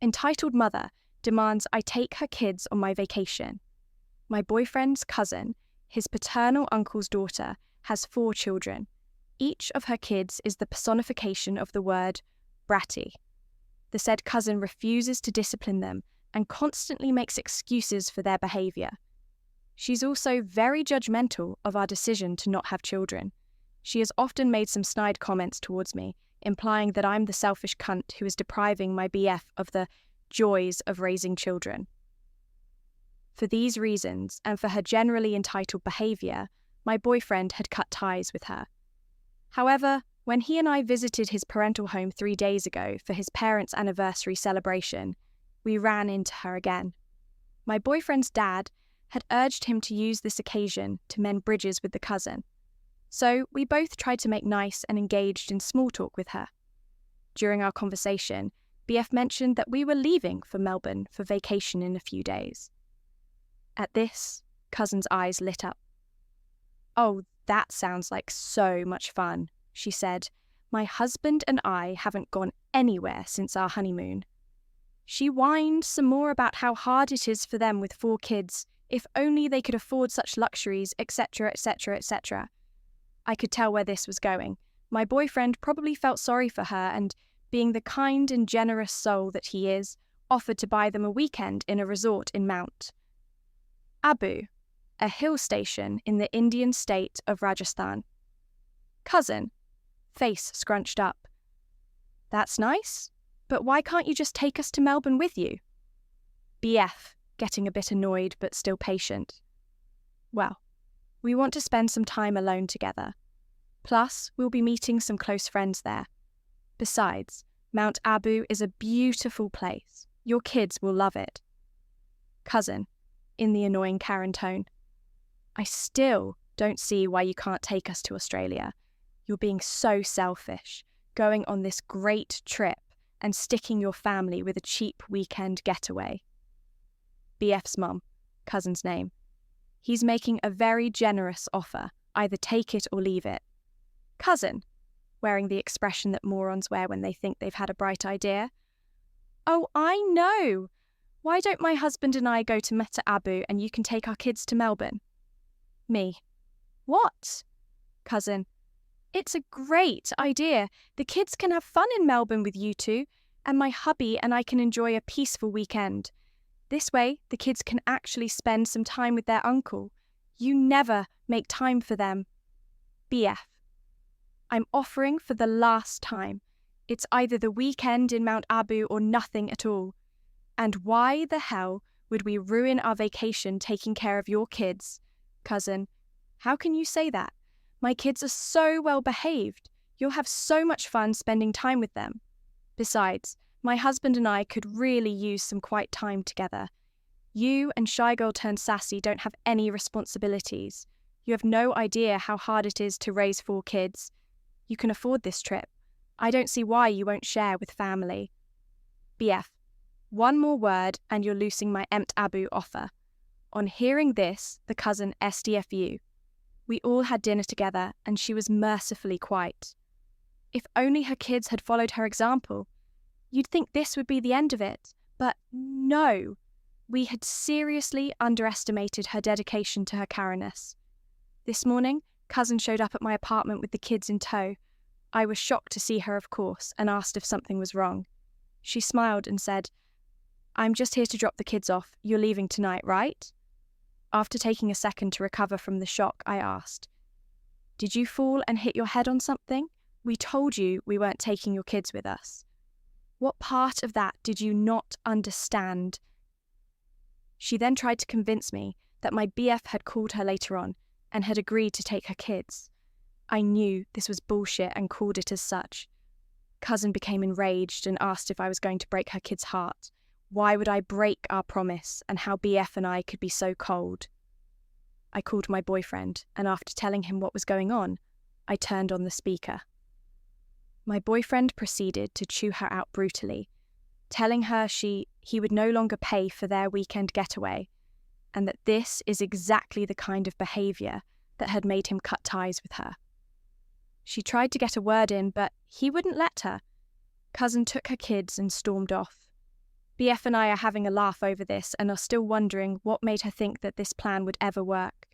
Entitled mother demands I take her kids on my vacation. My boyfriend's cousin, his paternal uncle's daughter, has 4 children. Each of her kids is the personification of the word bratty. The said cousin refuses to discipline them and constantly makes excuses for their behaviour. She's also very judgmental of our decision to not have children. She has often made some snide comments towards me, implying that I'm the selfish cunt who is depriving my BF of the joys of raising children. For these reasons, and for her generally entitled behaviour, my boyfriend had cut ties with her. However, when he and I visited his parental home 3 days ago for his parents' anniversary celebration, we ran into her again. My boyfriend's dad had urged him to use this occasion to mend bridges with the cousin, so we both tried to make nice and engaged in small talk with her. During our conversation, BF mentioned that we were leaving for Melbourne for vacation in a few days. At this, cousin's eyes lit up. "Oh, that sounds like so much fun," she said. "My husband and I haven't gone anywhere since our honeymoon." She whined some more about how hard it is for them with 4 kids, if only they could afford such luxuries, etc., etc., etc. I could tell where this was going. My boyfriend probably felt sorry for her and, being the kind and generous soul that he is, offered to buy them a weekend in a resort in Mount Abu, a hill station in the Indian state of Rajasthan. Cousin, face scrunched up. "That's nice, but why can't you just take us to Melbourne with you?" BF, getting a bit annoyed but still patient. "Well, we want to spend some time alone together. Plus, we'll be meeting some close friends there. Besides, Mount Abu is a beautiful place. Your kids will love it." Cousin, in the annoying Karen tone. "I still don't see why you can't take us to Australia. You're being so selfish, going on this great trip and sticking your family with a cheap weekend getaway." BF's mum, cousin's name. "He's making a very generous offer. Either take it or leave it." Cousin, wearing the expression that morons wear when they think they've had a bright idea. "Oh, I know! Why don't my husband and I go to Meta Abu and you can take our kids to Melbourne?" Me. "What?" Cousin. "It's a great idea. The kids can have fun in Melbourne with you two, and my hubby and I can enjoy a peaceful weekend. This way, the kids can actually spend some time with their uncle. You never make time for them." BF. "I'm offering for the last time. It's either the weekend in Mount Abu or nothing at all. And why the hell would we ruin our vacation taking care of your kids?" Cousin. "How can you say that? My kids are so well behaved. You'll have so much fun spending time with them. Besides, my husband and I could really use some quiet time together. You and Shy Girl turned Sassy don't have any responsibilities. You have no idea how hard it is to raise 4 kids. You can afford this trip. I don't see why you won't share with family." BF. "One more word and you're loosing my Mount Abu offer." On hearing this, the cousin SDFU. We all had dinner together and she was mercifully quiet. If only her kids had followed her example. You'd think this would be the end of it, but no. We had seriously underestimated her dedication to her Karenness. This morning, cousin showed up at my apartment with the kids in tow. I was shocked to see her, of course, and asked if something was wrong. She smiled and said, "I'm just here to drop the kids off. You're leaving tonight, right?" After taking a second to recover from the shock, I asked, "Did you fall and hit your head on something? We told you we weren't taking your kids with us. What part of that did you not understand?" She then tried to convince me that my BF had called her later on and had agreed to take her kids. I knew this was bullshit and called it as such. Cousin became enraged and asked if I was going to break her kid's heart. Why would I break our promise, and how BF and I could be so cold? I called my boyfriend, and after telling him what was going on, I turned on the speaker. My boyfriend proceeded to chew her out brutally, telling her he would no longer pay for their weekend getaway, and that this is exactly the kind of behaviour that had made him cut ties with her. She tried to get a word in, but he wouldn't let her. Cousin took her kids and stormed off. BF and I are having a laugh over this and are still wondering what made her think that this plan would ever work.